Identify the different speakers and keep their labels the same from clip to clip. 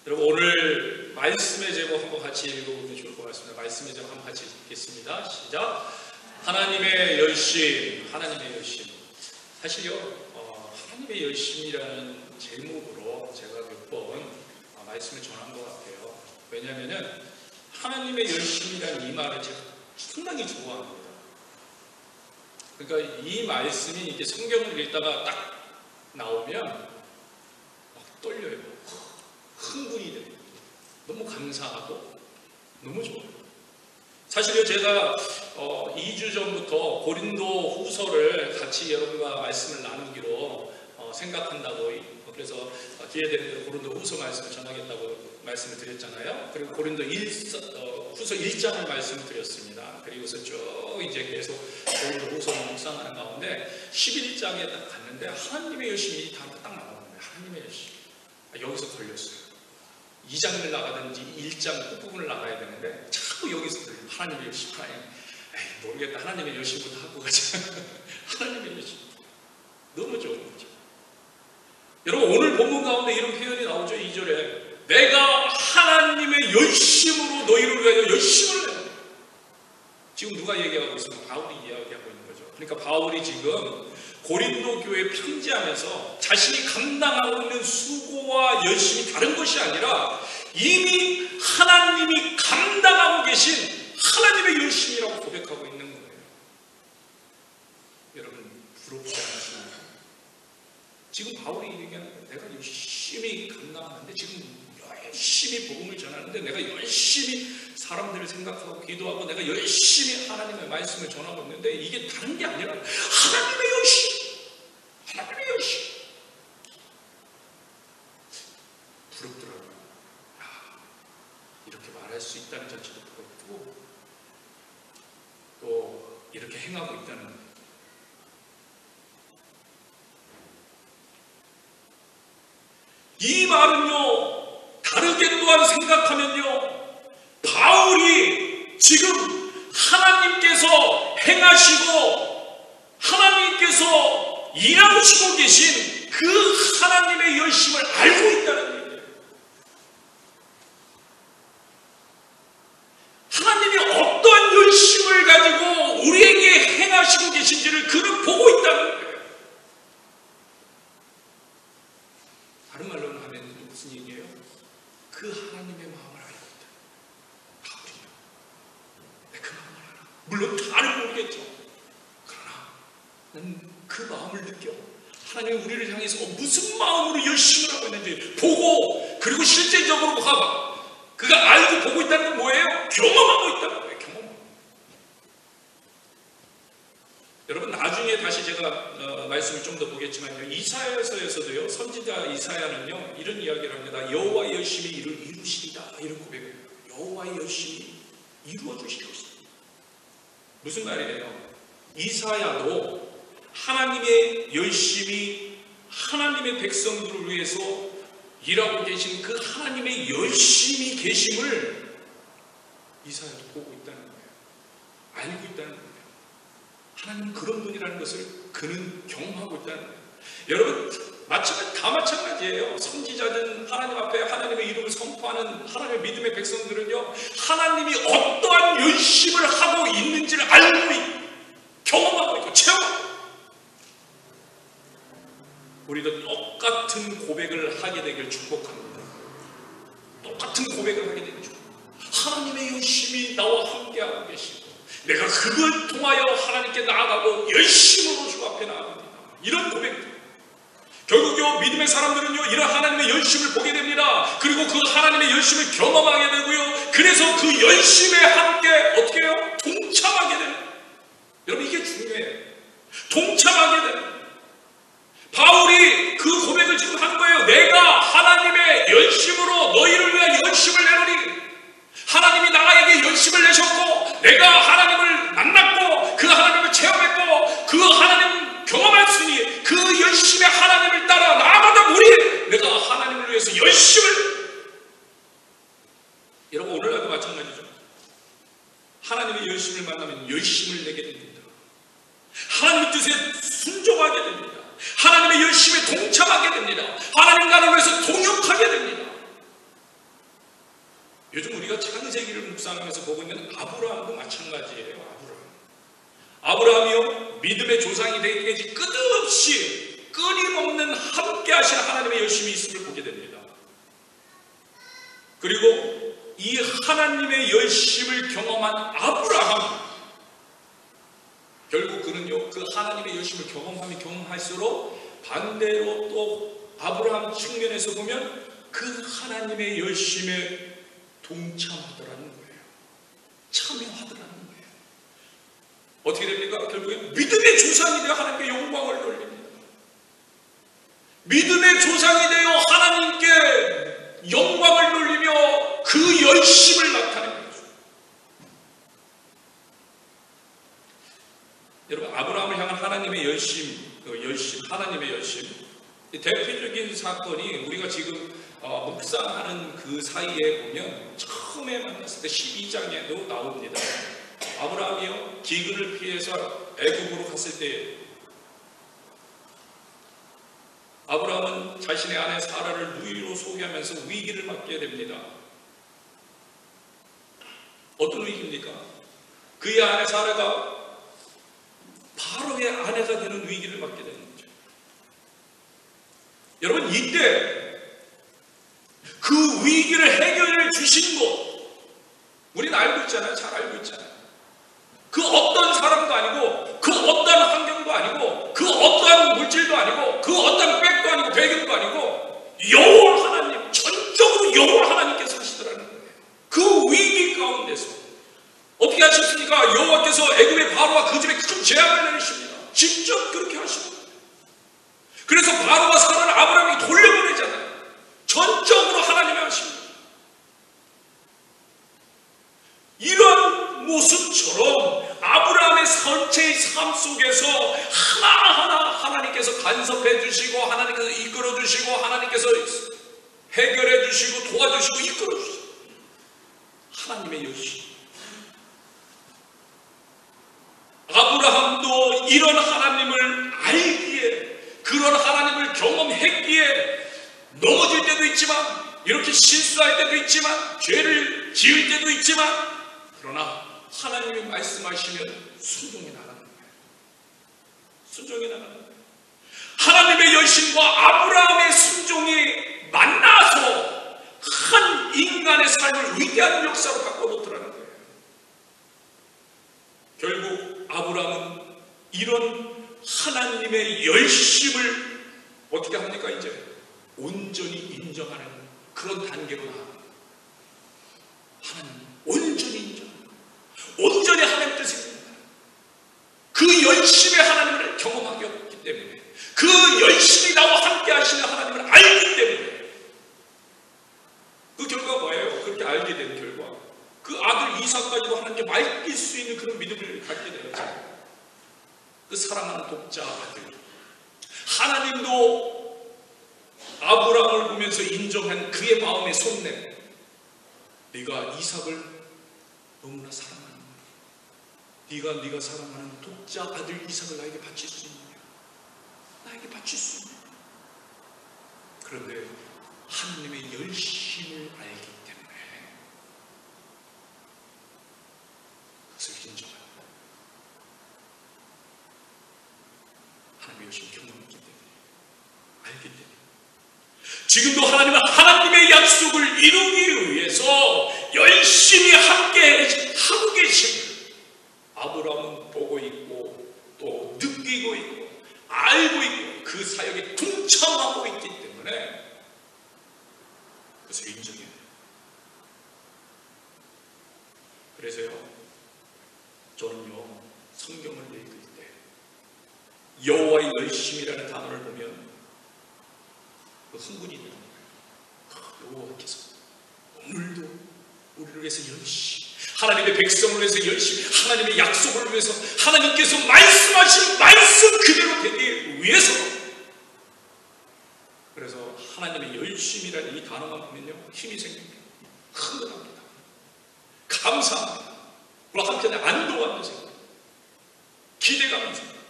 Speaker 1: 여러분, 오늘 말씀의 제목 한번 같이 읽어보면 좋을 것 같습니다. 말씀의 제목 한번 같이 읽겠습니다. 시작. 하나님의 열심, 하나님의 열심. 사실요, 하나님의 열심이라는 제목으로 제가 몇 번 말씀을 전한 것 같아요. 왜냐하면은 하나님의 열심이라는 이 말을 제가 상당히 좋아합니다. 그러니까 이 말씀이 이렇게 성경을 읽다가 딱 나오면 막 떨려요. 흥분이 됩니다. 너무 감사하고 너무 좋아요. 사실요, 제가 2주 전부터 고린도 후서를 같이 여러분과 말씀을 나누기로 생각한다고, 그래서 기회 되는 대로 고린도 후서 말씀을 전하겠다고 말씀을 드렸잖아요. 그리고 고린도 후서 1장을 말씀을 드렸습니다. 그리고서 쭉 이제 계속 고린도 후서를 묵상하는 가운데 11장에 딱 갔는데 하나님의 열심이 딱 나오는 거예요. 하나님의 열심. 여기서 걸렸어요. 2장을 나가든지 1장 끝부분을 나가야 되는데 자꾸 여기서 들려요. 하나님의 열심, 하나님. 에이, 모르겠다. 하나님의 열심부터 하고 가자. 하나님의 열심. 너무 좋은 거죠. 여러분, 오늘 본문 가운데 이런 표현이 나오죠. 2절에 내가 하나님의 열심으로 너희를 위하여 열심을 내. 지금 누가 얘기하고 있습니까? 바울이 이야기하고 있는 거죠. 그러니까 바울이 지금 고린도 교회에 편지하면서 자신이 감당하고 있는 수고와 열심이 다른 것이 아니라 이미 하나님이 감당하고 계신 하나님의 열심이라고 고백하고 있는 거예요. 여러분, 부럽지 않으십니까? 지금 바울이 얘기하는 거예요. 내가 열심히 감당하는데, 지금 열심히 복음을 전하는데, 내가 열심히 사람들을 생각하고 기도하고 내가 열심히 하나님의 말씀을 전하고 있는데, 이게 다른 게 아니라 하나님의 열심, 하나님의 열심. 부럽더라고요. 이렇게 말할 수 있다는 자체도 부럽고, 또 이렇게 행하고 있다는 것. 이 말은요, 다르게 또한 생각하면요, 바울이 지금 하나님께서 행하시고 하나님께서 일하시고 계신 그 하나님의 열심을 알고 있다는 얘기예요. 하나님이 어떠한 열심을 가지고 우리에게 행하시고 계신지를 그는 보고 있다는 거예요. 다른 말로는 하면 무슨 얘기예요? 그 하나님의 마음을 알고 있다. 바울이요. 내가 그 마음을 알아. 물론 다는 모르겠죠. 그러나 나는 그 마음을 느껴. 하나님이 우리를 향해서 무슨 마음으로 열심을 하고 있는지 보고, 그리고 실제적으로 가봐. 그가 알고 보고 있다는 건 뭐예요? 경험하고 있다는 거예요. 경험. 여러분, 나중에 다시 제가 말씀을 좀 더 보겠지만요, 이사야서에서도요, 선지자 이사야는요 이런 이야기를 합니다. 여호와의 열심히 이루시리다, 이런 고백을 해요. 여호와의 열심히 이루어 주시고 있습니다. 무슨 말이에요? 이사야도 하나님의 열심히 하나님의 백성들을 위해서 일하고 계신 그 하나님의 열심히 계심을 이사야도 보고 있다는 거예요. 알고 있다는 거예요. 하나님은 그런 분이라는 것을 그는 경험하고 있다는 거예요. 여러분, 다 마찬가지예요. 선지자든 하나님 앞에 하나님의 이름을 선포하는 하나님의 믿음의 백성들은요, 하나님이 어떠한 열심을 하고 있는지를 알고 있고 경험하고 있고 체험하고, 우리도 똑같은 고백을 하게 되길 축복합니다. 똑같은 고백을 하게 되길 축복합니다. 하나님의 열심이 나와 함께하고 계시고, 내가 그걸 통하여 하나님께 나아가고 열심으로 주 앞에 나아갑니다. 이런 고백들. 결국요, 믿음의 사람들은요, 이런 하나님의 열심을 보게 됩니다. 그리고 그 하나님의 열심을 경험하게 되고요, 그래서 그 열심에 함께 어떻게 해요? 동참하게 됩니다. 여러분, 이게 중요해요. 동참하게 됩니다. 바울이 그 고백을 지금 하는 거예요. 내가 하나님의 열심으로 너희를 위한 열심을 내노니, 하나님이 나에게 열심을 내셨고, 내가 하나님을 만났고, 그 하나님을 체험했고, 그 하나님 경험했으니, 그 열심의 하나님을 따라 나아가다 보니 내가 하나님을 위해서 열심을. 여러분, 오늘날도 마찬가지죠. 하나님의 열심을 만나면 열심을 내게 됩니다. 하나님의 뜻에 순종하게 됩니다. 하나님의 열심에 동참하게 됩니다. 하나님과를 위해서 동역하게 됩니다. 묵상하면서 보고 있는 아브라함도 마찬가지예요. 아브라함이요, 믿음의 조상이 되기까지 끝없이 끊임없는 함께 하시는 하나님의 열심이 있음을 보게 됩니다. 그리고 이 하나님의 열심을 경험한 아브라함, 결국 그는요, 그 하나님의 열심을 경험하면 경험할수록 반대로 또 아브라함 측면에서 보면 그 하나님의 열심에 동참하더라는 거예요. 참여하더라는 거예요. 어떻게 됩니까? 결국엔 믿음의 조상이 되어 하나님께 영광을 돌립니다. 믿음의 조상이 되어 하나님께 영광을 돌리며 그 열심을 나타내는 거죠. 여러분, 아브라함을 향한 하나님의 열심, 하나님의 열심, 대표적인 사건이 우리가 지금 묵상하는 그 사이에 보면 처음에 만났을 때 12장에도 나옵니다. 아브라함이요, 기근을 피해서 애굽으로 갔을 때 아브라함은 자신의 아내 사라를 누이로 소개하면서 위기를 맞게 됩니다. 어떤 위기입니까? 그의 아내 사라가 바로의 아내가 되는 위기를 맞게 되는 거죠. 여러분, 이때 그 위기를 해결해 주신 것 우리는 알고 있잖아요. 잘 알고 있잖아요. 그 어떤 사람도 아니고, 그 어떤 환경도 아니고, 그 어떤 물질도 아니고, 그 어떤 백도 아니고, 배경도 아니고, 여호와 하나님, 전적으로 여호와 하나님께서 하시더라는 거예요. 그 위기 가운데서 어떻게 하셨습니까? 여호와께서 애굽의 바로와 그 집에 큰 재앙을 내리십니다. 직접 그렇게 하십니다. 그래서 바로와 사라를 아브라함이 돌려보내잖아요. 전적으로 하나님이 하십니다. 이런 모습처럼 아브라함의 전체의 삶 속에서 하나하나 하나님께서 간섭해 주시고, 하나님께서 이끌어 주시고, 하나님께서 해결해 주시고, 도와주시고, 이끌어 주시고, 하나님의 열심. 아브라함도 이런 하나님을 알기에, 그런 하나님을 경험했기에 넘어질 때도 있지만, 이렇게 실수할 때도 있지만, 죄를 지을 때도 있지만, 그러나 하나님이 말씀하시면 순종해 나가는 거예요. 순종해 나가는 거예요. 하나님의 열심과 아브라함의 순종이 만나서 한 인간의 삶을 위대한 역사로 바꿔놓더라는 거예요. 결국 아브라함은 이런 하나님의 열심을 어떻게 합니까? 이제 온전히 인정하는 그런 단계로 나아갑니다. 하나님 온전히 인정합니다. 온전히 하나님 뜻입니다. 그 열심의 하나님을 경험하기 때문에, 그 열심히 나와 함께 하시는 하나님을 알기 때문에, 그 결과가 뭐예요? 그렇게 알게 된 결과, 그 아들 이삭까지도 하나님께 맡길 수 있는 그런 믿음을 갖게 되었죠. 그 사랑하는 독자 아들, 하나님도 아브라함을 보면서 인정한 그의 마음의 속내, 네가 이삭을 너무나 사랑하는 거야. 네가 사랑하는 독자 아들 이삭을 나에게 바칠 수 있느냐? 나에게 바칠 수 있느냐? 그런데 하나님의 열심을 알기 때문에 그것을 인정합니다. 하나님의 열심을 경험했기 때문에, 알기 때문에, 지금도 하나님은 하나님의 약속을 이루기 위해서 열심히 함께 하고 계십니다. 아브라함은 보고 있고 또 느끼고 있고 알고 있고 그 사역에 동참하고 있기 때문에 그것을 인정해야 돼요. 그래서요, 저는요, 성경을 읽을 때 여호와의 열심이라는 단어를 보면 흥분이 됩니다. 여호와께서 오늘도 우리를 위해서 열심히, 하나님의 백성을 위해서 열심히, 하나님의 약속을 위해서, 하나님께서 말씀하신 말씀 그대로 되기 위해서, 그래서 하나님의 열심이라는 이 단어만 보면요, 힘이 생깁니다. 흥분합니다. 감사합니다. 그리고 한편에 안도감도 생깁니다. 기대감도 생깁니다.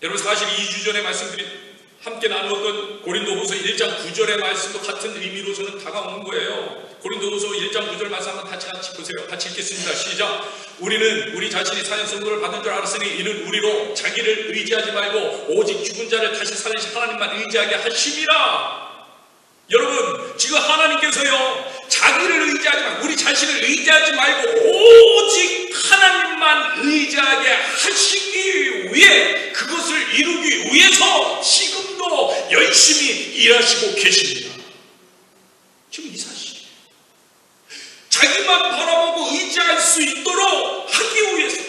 Speaker 1: 여러분, 사실 2주 전에 말씀드린, 함께 나누었던 고린도후서 1장 9절의 말씀도 같은 의미로 저는 다가오는 거예요. 고린도후서 고린도후서 1장 9절 말씀 한번 같이 보세요. 같이 읽겠습니다. 시작. 우리는 우리 자신이 사형 선고를 받은 줄 알았으니 이는 우리로 자기를 의지하지 말고 오직 죽은 자를 다시 살리신 하나님만 의지하게 하심이라. 여러분, 지금 하나님께서요, 자기를 의지하지 말고, 우리 자신을 의지하지 말고 오직 하나님만 의지하게 하시기 위해, 그것을 이루기 위해서 지금도 열심히 일하시고 계십니다. 지금 이 사실이에요. 자기만 바라보고 의지할 수 있도록 하기 위해서,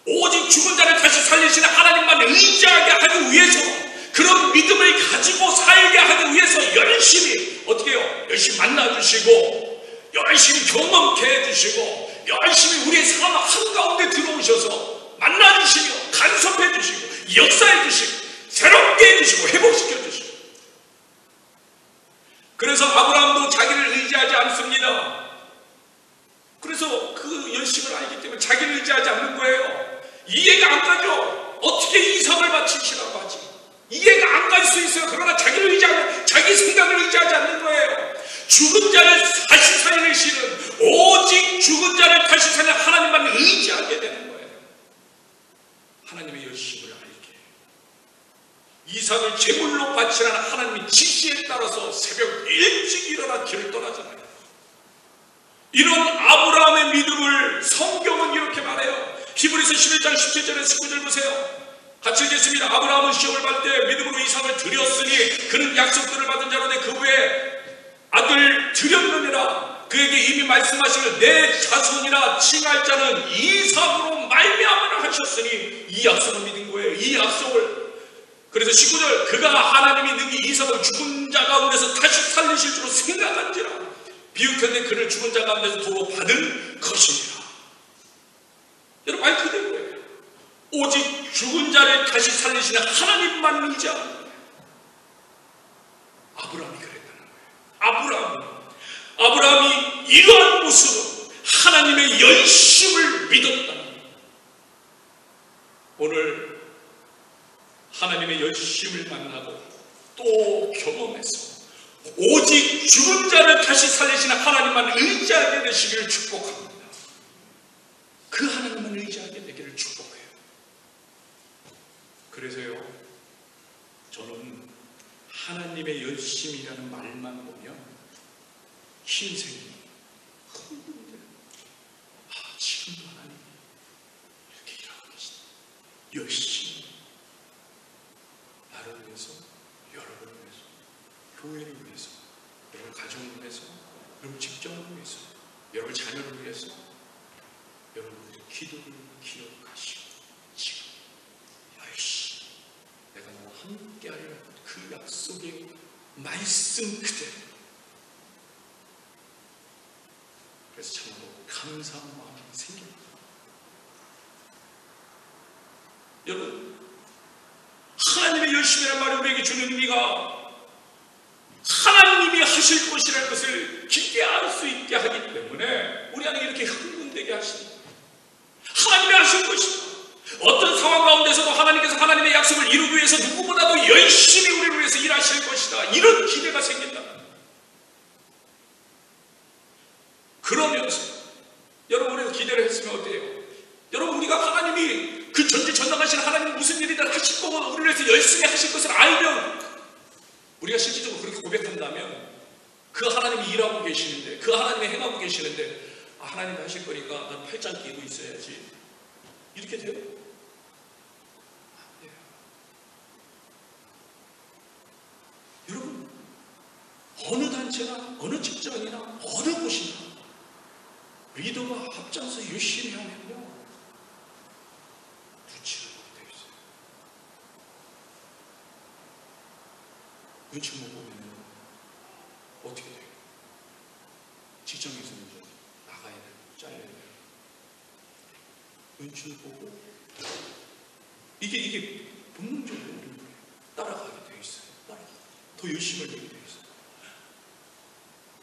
Speaker 1: 오직 죽은 자를 다시 살리시는 하나님만 의지하게 하기 위해서, 그런 믿음을 가지고 살게 하기 위해서 열심히 어떻게 해요? 열심히 만나주시고, 열심히 경험케 해주시고, 열심히 우리의 삶 한가운데 들어오셔서 만나주시며 간섭해 주시고 역사해 주시고 새롭게 해주시고 회복시켜 주시고. 그래서 아브라함도 자기를 의지하지 않습니다. 그래서 그 열심을 알기 때문에 자기를 의지하지 않는 거예요. 이해가 안 가죠. 어떻게 이삭을 바치시라고 하지? 이해가 안 갈 수 있어요. 그러나 자기를 의지하면 자기 생각을 의지하지 않는 거예요. 죽은 자를 다시 살리시는, 오직 죽은 자를 다시 살리는 하나님만 의지하게 되는 거예요. 하나님의 열심을 알게. 이삭을 제물로 바치라는 하나님의 지시에 따라서 새벽 일찍 일어나 길을 떠나잖아요. 이런 아브라함의 믿음을 성경은 이렇게 말해요. 히브리서 11장 17절에 19절 보세요. 같이 읽겠습니다. 아브라함은 시험을 받을 때 믿음으로 이삭을 드렸으니 그는 약속들을 받은 자로되 그 후에 아들 드렸느니라. 그에게 이미 말씀하시기를 내 자손이라 칭할 자는 이삭으로 말미암으라 하셨으니 이 약속을 믿은 거예요. 이 약속을. 그래서 19절 그가 하나님이 능히 이삭을 죽은 자 가운데서 다시 살리실 줄로 생각한지라. 비유컨대 그를 죽은 자 가운데서 도로 받은 것이니라. 여러분 말 그대로예요. 오직 죽은 자를 다시 살리시는 하나님만 의지하는 거예요. 아브라함이 그랬다는 거예요. 아브라함이 이러한 모습으로 하나님의 열심을 믿었다는 거예요. 오늘 하나님의 열심을 만나고 또 경험해서 오직 죽은 자를 다시 살리시는 하나님만 의지하게 되시기를 축복합니다. 그 하나님만 의지하게 되기를 축복해요. 그래서요, 저는 하나님의 열심이라는 말만 보면 힘생이 흥분돼요. 지금도 하나님이 이렇게 일하고 계시다. 열심히 나를 위해서, 여러분을 위해서, 교회를 위해서, 여러분 가정을 위해서, 여러분 직장을 위해서, 여러분 자녀를 위해서, 여러분들의 기도를 기억하시고 지금 열심히 내가 너와 함께하리라 그 약속의 말씀 그대로. 그래서 참으로 감사한 마음이 생깁니다. 여러분, 하나님의 열심이라는 말이 우리에게 주는 의미가 하나님이 하실 것이라는 것을 기대할 수 있게 하기 때문에 우리 안에 이렇게 흥분되게 하십니다. 하나님이 하실 것이다. 어떤 상황 가운데서도 하나님께서 하나님의 약속을 이루기 위해서 누구보다도 열심히 우리를 위해서 일하실 것이다. 이런 기대가 생긴다. 그러면서 여러분 우리가 기대를 했으면 어때요? 여러분 우리가 하나님이 그 전지전능하신 하나님이 무슨 일이든 하실 거고 우리를 위해서 열심히 하실 것을 알면 우리가 실질적으로 그렇게 고백한다면 그 하나님이 일하고 계시는데 그 하나님이 행하고 계시는데 하나님이 하실 거니까 난 팔짱 끼고 있어야지 이렇게 돼요? 안 돼요. 여러분 어느 단체나 어느 직장이나 어느 곳이나 리더가 앞장서 열심히 하면요 눈치를 보게 되어 있어요. 눈치 못 보면 어떻게 돼요? 직장에서는 좀 나가야 돼요. 잘려야 돼요. 눈치를 보고 이게 본능적으로 따라가게 되어 있어요. 더 열심히 하게 되어 있어요.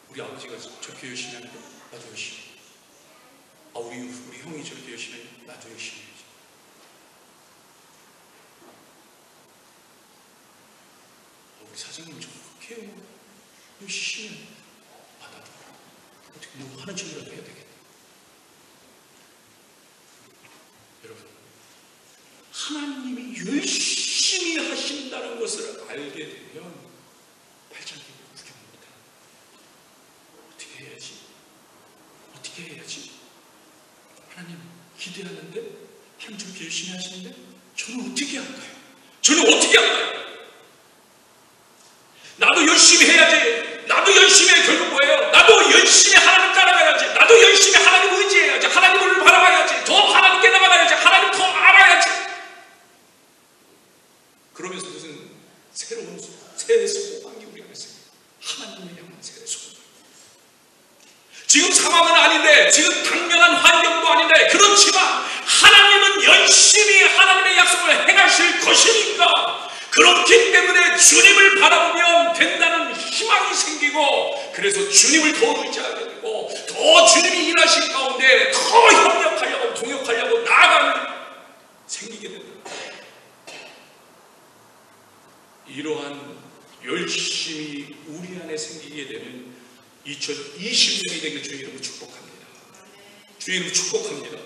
Speaker 1: 우리 아버지가 저렇게 열심히 하는데 나도 열심히 해. 우리 형이 저렇게 열심히 해. 나도 열심히 해야지. 우리 사장님 저렇게 해요. 열심히 해. 나도 어떻게 누구 하는 척이라도 해야 되겠다. 여러분, 하나님이 열심히 하신다는 것을 알게 되면 발전기 구경 못해. 어떻게 해야지? 어떻게 해야지? 하나님 기대하는데 하나님 저렇게 열심히 하시는데 저는 어떻게 할까요? 저는 어떻게 할까요? 나도 열심히 해야지. 나도 열심히 해. 결국 뭐예요? 나도 열심히 하나님 따라가야지. 나도 열심히 하나님 의지해야지. 하나님을 바라봐야지. 더 하나님께 나가야지. 하나님 더 알아야지. 그러면서 무슨 새로운 새 소망이 우리 안에 있어요. 하나님을 향한 새 소망. 지금 상황은 아닌데, 지금 당면한 환경도 아닌데, 그렇지만 하나님은 열심히 하나님의 약속을 행하실 것이니까, 그렇기 때문에 주님을 바라보면 된다는 희망이 생기고, 그래서 주님을 더 의지하게 되고, 더 주님이 일하신 가운데 더 협력하려고, 동역하려고 나아가는 생기게 된다. 이러한 열심히 우리 안에 생기게 되는 2020년이 되길 주의 이름으로 축복합니다. 주의 이름으로 축복합니다.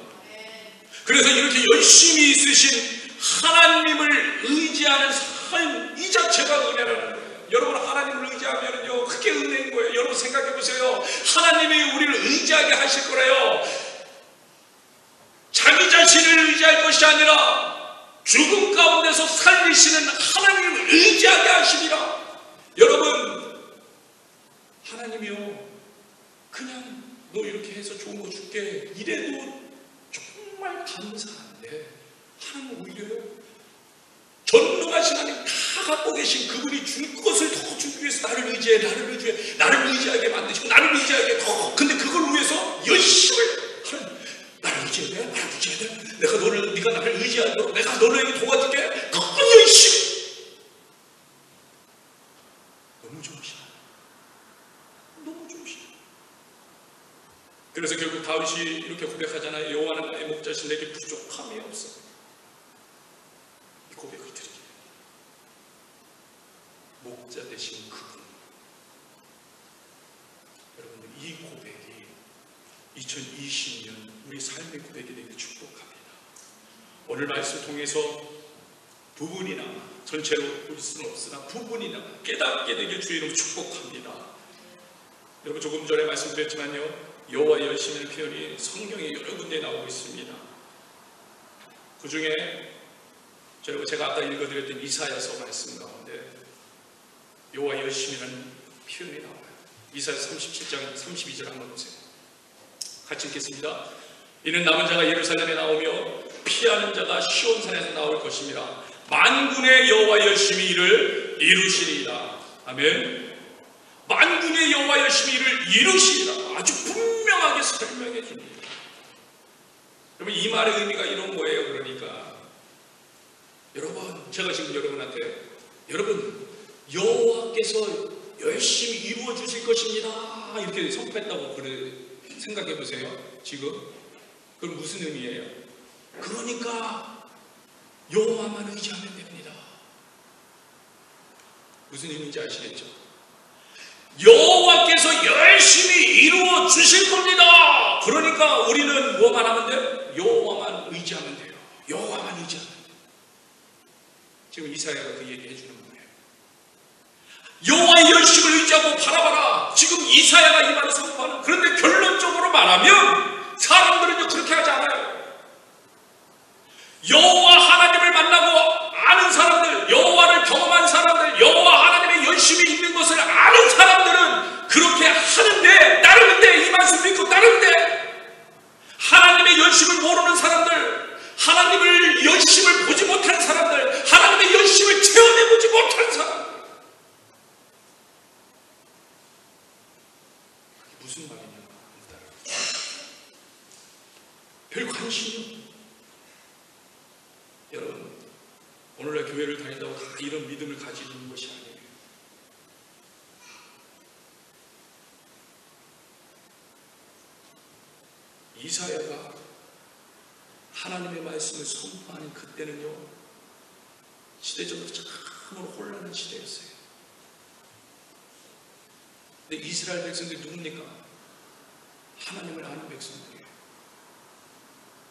Speaker 1: 그래서 이렇게 열심히 있으신 하나님을 의지하는 삶 이 자체가 은혜라는 거예요. 여러분, 하나님을 의지하면요 그게 은혜인 거예요. 여러분 생각해 보세요. 하나님이 우리를 의지하게 하실 거래요. 자기 자신을 의지할 것이 아니라 죽음 가운데서 살리시는 하나님을 의지하게 하시리라. 여러분, 하나님이요 그냥 너 이렇게 해서 좋은 거 줄게 이래도 정말 감사한데, 하나님 오히려요 전능하신 하나님 다 갖고 계신 그분이 줄 것을 더 주기 위해서 나를 의지해, 나를 의지해, 나를 의지하게 만드시고 나를 의지하게 더, 근데 그걸 위해서 열심히 하나님 나를 의지해야 돼, 나를 의지해야 돼, 네가 나를 의지하도록 내가 너에게 도와줄게, 더 열심히. 너무 좋으시다. 너무 좋으시다. 그래서 결국 다윗이 이렇게 고백하잖아요. 여호와는 나의 목자신, 내게 부족함이 없어. 이 고백을 드리게 목자 되신 그분. 여러분들, 이 고백이 2020년 우리 삶의 고백이 되길 축복합니다. 오늘 말씀을 통해서 부분이나 전체로 볼 수는 없으나 부분이나 깨닫게 되길 주의 이름으로 축복합니다. 여러분, 조금 전에 말씀드렸지만요, 여호와의 열심이라는 표현이 성경에 여러 군데 나오고 있습니다. 그 중에 제가 아까 읽어드렸던 이사야서 말씀 가운데 여호와의 열심이라는 표현이 나와요. 이사야서 37장 32절 한번 보세요. 같이 읽겠습니다. 이는 남은 자가 예루살렘에 나오며 피하는 자가 시온산에서 나올 것입니다. 만군의 여호와의 열심히 이를 이루시리이다. 아멘. 만군의 여호와의 열심히 이를 이루시리라. 아주 분명하게 설명해 줍니다. 여러분, 이 말의 의미가 이런 거예요. 그러니까 여러분, 제가 지금 여러분한테 여러분 여호와께서 열심히 이루어 주실 것입니다 이렇게 선포했다고 생각해 보세요. 지금 그럼 무슨 의미예요? 그러니까 여호와만 의지하면 됩니다. 무슨 의미인지 아시겠죠? 여호와께서 열심히 이루어 주실 겁니다. 그러니까 우리는 뭐만 하면 돼요? 여호와만 의지하면 돼요. 여호와만 의지하면 돼요. 지금 이사야가 그 얘기 해주는 거예요. 여호와의 열심을 의지하고 바라봐라. 지금 이사야가 이 말을 선포하는. 그런데 결론적으로 말하면 사람들은요 그렇게 하지 않아요. 여호와 하나님을 만나고 아는 사람들, 여호와를 경험한 사람들, 여호와 하나님의 열심이 있는 것을 아는 사람들은 그렇게 하는데, 따르는데, 이 말씀 믿고 따르는데, 하나님의 열심을 모르는 사람들, 하나님을 열심을 보지 못한 사람들, 하나님의 열심을 체험해보지 못한 사람들, 그게 무슨 말이냐? 별 관심이 없어요. 여러분, 오늘날 교회를 다닌다고 다 이런 믿음을 가지는 것이 아니에요. 이사야가 하나님의 말씀을 선포하는 그때는요, 시대적으로 참으로 혼란한 시대였어요. 근데 이스라엘 백성들이 누굽니까? 하나님을 아는 백성들이에요.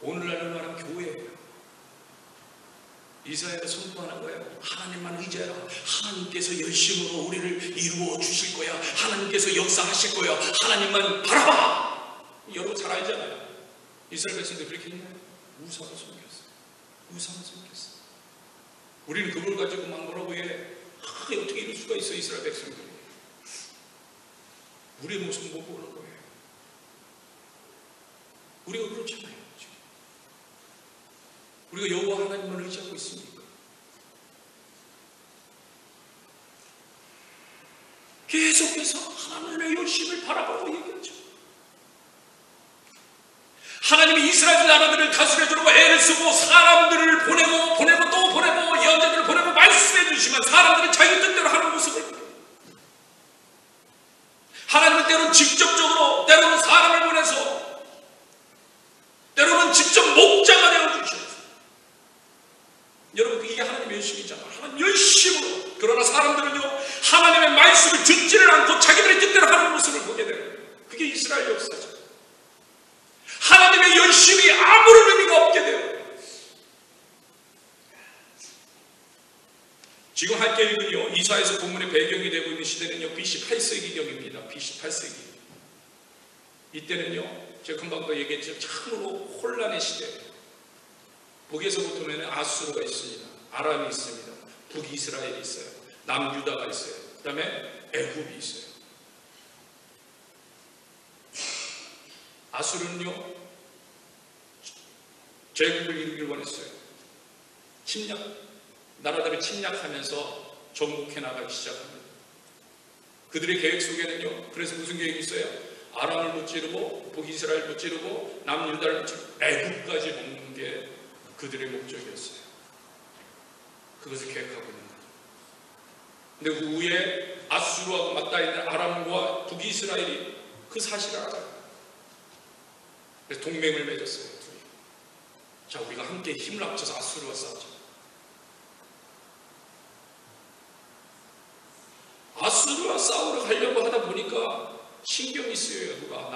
Speaker 1: 오늘날로 말하면 교회예요. 이사야가 선포하는 거예요. 하나님만 의지해라. 하나님께서 열심으로 우리를 이루어 주실 거야. 하나님께서 역사하실 거야. 하나님만 바라봐. 여러분 잘 알잖아요. 이스라엘 백성들 그렇게 했나요? 우상을 섬겼어요. 우상을 섬겼어요. 우리는 그걸 가지고 막 뭐라고 해. 어떻게 이럴 수가 있어, 이스라엘 백성들이. 우리의 모습은 못 보는 거예요. 우리가 그렇잖아요. 지금. 우리가 여호와 하나님만 의지하고 있습니까? 계속해서 하나님의 열심을 바라보고 얘기하죠. 하나님이 이스라엘 나라들을 다스려주려고 애를 쓰고 사람들을 보내고 또 보내고 예언자들을 보내고 말씀해 주시면 사람들이 자기 뜻대로 하는 모습을 보여요. 하나님은 때로는 직접적으로, 때로는 사람을 보내서, 때로는 직접 목자가 되어주셔서. 여러분, 이게 하나님의 열심이잖아요. 하나님 열심으로. 그러나 사람들은요, 하나님의 말씀을 듣지를 않고 자기들의 뜻대로 하는 모습을 보게 되는 거예요. 그게 이스라엘 역사죠. 하나님의 열심이 아무런 의미가 없게 돼요. 지금 함께 읽은요, 이사야서 본문의 배경이 되고 있는 시대는요, BC 8세기경입니다. BC 8세기. 이때는요, 제가 금방도 얘기했지만 참으로 혼란의 시대예요. 북에서부터는 아수르가 있습니다. 아람이 있습니다. 북이스라엘이 있어요. 남유다가 있어요. 그 다음에 애굽이 있어요. 아수르는요, 제국을 이루길 원했어요. 나라들을 침략하면서 정복해 나가기 시작합니다. 그들의 계획 속에는요, 그래서 무슨 계획이 있어요? 아람을 무찌르고 북이스라엘 무찌르고 남유다를 무찌르고 애굽까지 먹는 게 그들의 목적이었어요. 그것을 계획하고 있는 거죠. 근데 그 후에 아수르하고 맞닿아 있는 아람과 북이스라엘이 그 사실을 알아요. 그래서 동맹을 맺었어요. 둘이. 자, 우리가 함께 힘을 합쳐서 아수르와 싸우자. 아수르와 싸우러 가려고 하다 보니까 신경이 쓰여요. 누가?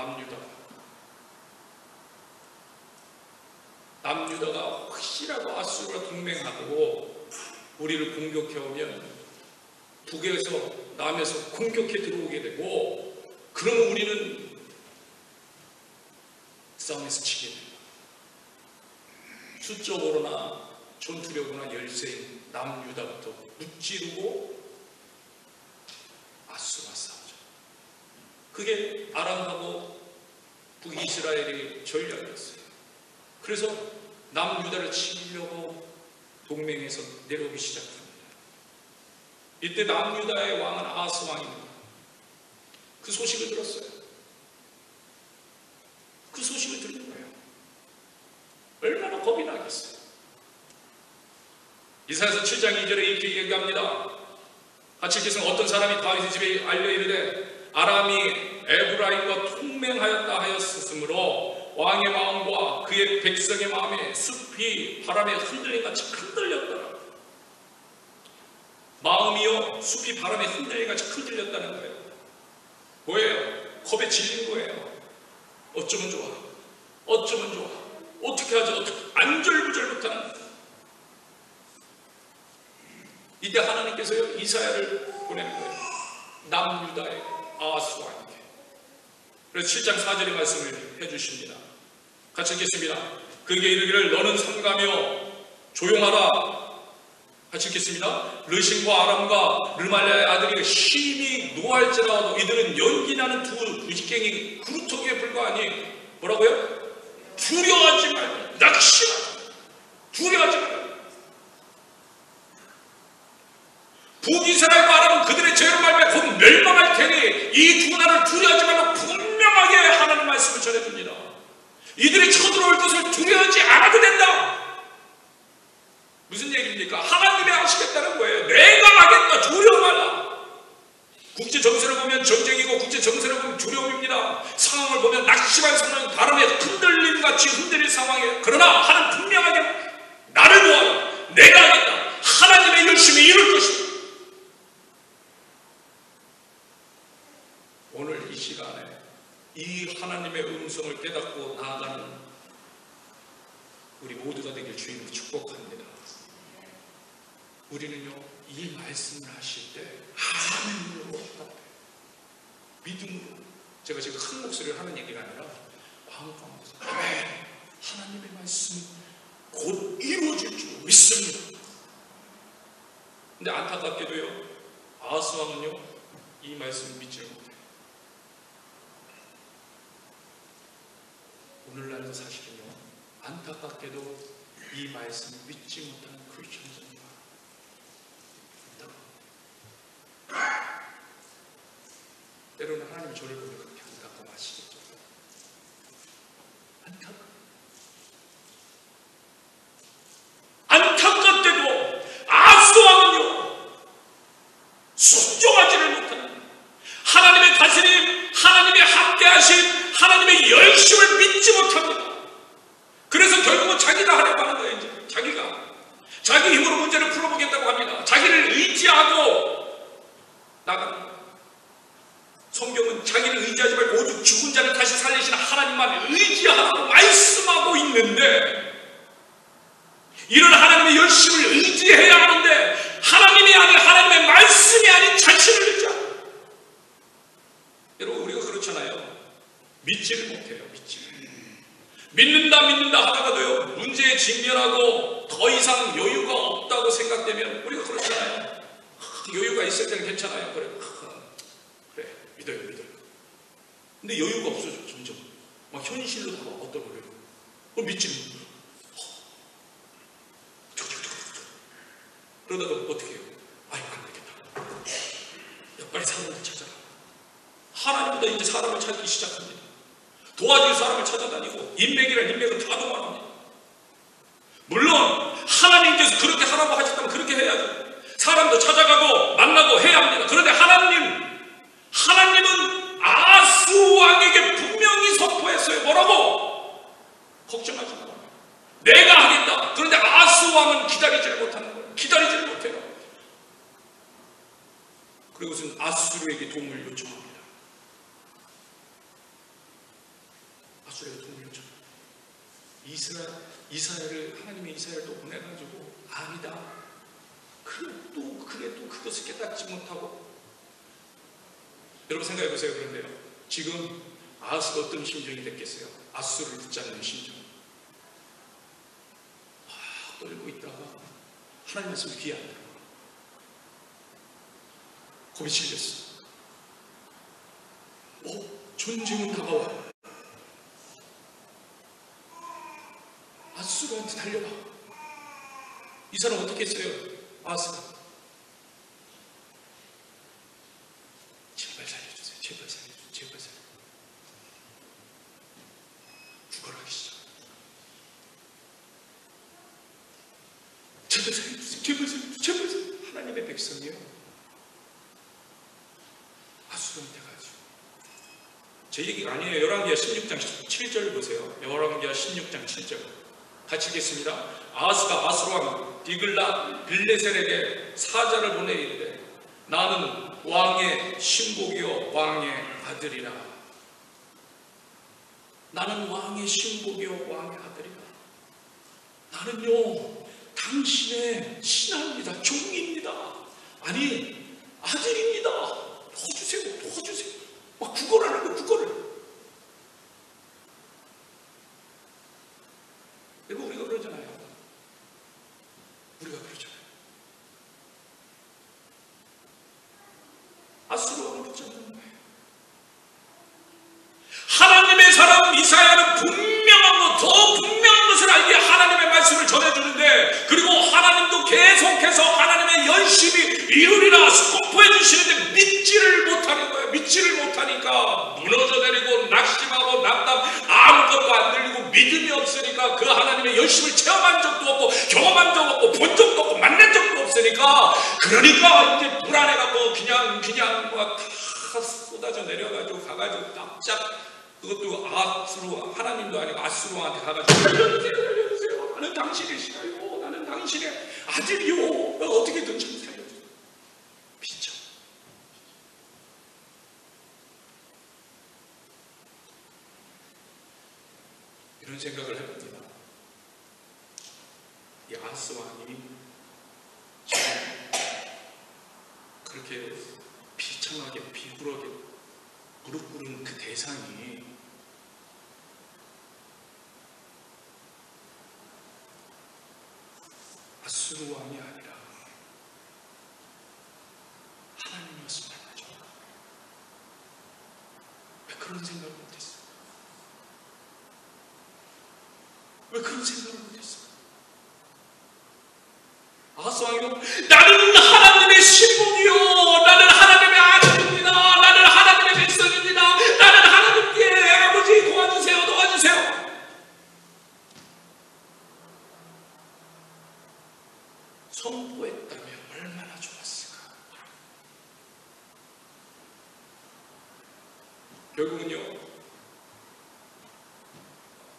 Speaker 1: 남유다가 혹시라도 아수르와 동맹하고 우리를 공격해 오면 북에서 남에서 공격해 들어오게 되고, 그러면 우리는 싸움에서 지게 됩니다. 수적으로나 전투력으로나 열세인 남유다부터 무찌르고 아수르와 싸우죠. 그게 아람하고 북이스라엘의 전략이었어요. 그래서 남유다를 치려고 동맹에서 내려오기 시작합니다. 이때 남유다의 왕은 아하스 왕입니다. 그 소식을 들었어요. 그 소식을 들은 거예요. 얼마나 겁이 나겠어요. 이사야서 7장 2절에 이렇게 얘기합니다. 같이 읽겠습니다. 어떤 사람이 다윗의 집에 알려 이르되 아람이 에브라임과 통맹하였다 하였으므로 왕의 마음과 그의 백성의 마음에 숲이 바람에 흔들림같이 흔들렸더라. 마음이요, 숲이 바람에 흔들림같이 흔들렸다는 거예요. 뭐예요? 겁에 질린 거예요. 어쩌면 좋아. 어쩌면 좋아. 어떻게 하죠? 안절부절 못하는. 이때 하나님께서요, 이사야를 보내는 거예요. 남유다의 아하스 왕에게. 그래서 7장 4절의 말씀을 해주십니다. 같이 읽겠습니다. 그에게 이르기를 너는 삼가며 조용하라. 같이 읽겠습니다. 르신과 아람과 르말랴의 아들이 심히 노할지라도 이들은 연기나는 두 부지깽이 그루터기에 불과하니 뭐라고요? 두려워하지 말고 낙심하라. 두려워하지 말고. 북이스라엘과 아람은 그들의 죄로 말미암아 곧 멸망할 테니 이 두 나라를 두려워하지 말고 분명하게 하나님 말씀을 전해줍니다. 이들이 쳐들어올 것을 두려워하지 않아도 된다. 무슨 얘기입니까? 하나님이 하시겠다는 거예요. 내가 하겠다. 두려워 말라. 국제 정세를 보면 전쟁이고 국제 정세를 보면 두려움입니다. 상황을 보면 낙심한 상황, 바람에 흔들림같이 흔들릴 상황이에요. 그러나 하나님 분명하게 나를 도와라. 내가 하겠다. 하나님의 열심히 이룰 것이다. 오늘 이 시간에 이 하나님의 음성을 깨닫고 나아가는 우리 모두가 되길 주님으로 축복합니다. 우리는요, 이 말씀을 하실 때 아멘으로 답답해. 믿음으로. 제가 지금 큰 목소리를 하는 얘기가 아니라 마음 가운데서 아멘, 하나님의 말씀 곧 이루어질 줄 믿습니다. 근데 안타깝게도요, 아하스 왕은요, 이 말씀을 믿지를 못해요. 오늘날도 사실은요, 안타깝게도 이 말씀을 믿지 못하는 크리스천들이 때로는 하나님이 저를 보면 그렇게 안타까워하시겠죠. 안타깝게도 아하스 왕은요, 순종하지를 못하는, 하나님의 다스림, 하나님의 함께하심, 하나님의 열심을 믿지 못합니다. 그래서 결국은 자기가 하려고 하는 거예요. 이제 자기가 자기 힘으로 문제를 풀어보겠다고 합니다. 자기를 의지하고 나가는 거예요. 성경은 자기를 의지하지 말고 오직 죽은 자를 다시 살리시는 하나님만 의지하라고 말씀하고 있는데, 이런 하나님의 열심을 의지해야 하는데 하나님이 아닌, 하나님의 말씀이 아닌 자신을 의지하고. 여러분, 우리가 그렇잖아요. 믿지를 못해요. 믿는다 하다가도요, 문제에 직면하고 더 이상 여유가 없다고 생각되면 우리가 그렇잖아요. 여유가 있을 때는 괜찮아요. 그래 믿어요. 근데 여유가 없어져. 점점 막 현실로 다가 어떤 거예요. 그럼 믿지는 못해요. 그러다가 어떻게 해요? 안 되겠다. 야, 빨리 사람을 찾아라. 하나님보다 이제 사람을 찾기 시작합니다. 도와줄 사람을 찾아다니고, 인맥이란 인맥은 다 도망갑니다. 물론 하나님께서 그렇게 하라고 하셨다면 그렇게 해야죠. 사람도 찾아가고 만나고 해야 합니다. 그런데 하나님은 아하스 왕에게 분명히 선포했어요. 뭐라고? 걱정하지 마라. 내가 하겠다. 그런데 아하스 왕은 기다리지를 못하는 거예요. 기다리지를 못해요. 그리고선 아수르에게 도움을 요청합니다. 아수르에게 도움을 요청합니다. 이스라엘을, 하나님의 이스라엘을 또 보내가지고, 아니다. 그래 또 그것을 깨닫지 못하고. 여러분 생각해 보세요. 그런데요, 지금 아하스가 어떤 심정이 됐겠어요? 아수르를 붙잡는 심정. 떨고 있다가 하나님 말씀을 귀에 안 들어. 겁이 질렸어. 전쟁은 다가와. 아수르한테 달려가. 이 사람 어떻게 했어요? 아하스가 제발 살려주세요. 제발 살려주세요. 구걸하기 시작. 제발 살려주세요. 하나님의 백성이요, 아수르한테 가죠. 제 얘기가 아니에요. 열왕기하 16장 7절 보세요. 열왕기하 16장 7절 같이 읽겠습니다. 아하스가 아수르왕 디글랏 빌레셀에게 사자를 보내 이르되, 나는 왕의 신복이요 왕의 아들이라. 나는 왕의 신복이요 왕의 아들이라. 나는요, 당신의 신하입니다. 종입니다. 아니, 아들입니다. 도와주세요. 막 구걸하는 거예요. 구걸을. 여러분, 우리가 그러잖아요. 아수르를 붙잡는 거예요. 하나님의 사람 이사야는 분명하고 더 분명한 것을 알기에 하나님의 말씀을 전해주는데, 그리고 하나님도 계속해서 하나님의 열심히 이루리라 선포해 주시는데 믿지를 못하는 거예요. 믿지를 못하니까 무너져 내리고 낙심하고 낙담, 아무것도 안 들리고 믿음이 없으니까 그 하나님의 열심을 체험한 적도 없고 경험한 적도 없고 본 적도 없고 만난 적도 없으니까, 그러니까 이제 불안해갖고 그냥 막 다 쏟아져 내려가지고 가가지고 납작, 그것도 아수르, 하나님도 아니고 아수르한테 가가지고 살려주세요. 나는 당신의 신하요. 나는 당신의 아들이요. 어떻게든 좀 살려주세요. 비춰. 이런 생각을 해봅니다. 이 아하스 왕이 지금 그렇게 비참하게 비굴하게 무릎 꿇은 그 대상이 아수르 왕이 아니라 하나님이었으면 하죠. 왜 그런 생각을 못했어요? 왜 그런 생각을 못했어요? 아하스 왕이요, 나는 하나님의 신복이요, 나는 하나님의 아들입니다, 나는 하나님의 백성입니다, 나는 하나님께 아버지 도와주세요, 도와주세요. 선포했다면 얼마나 좋았을까. 결국은요,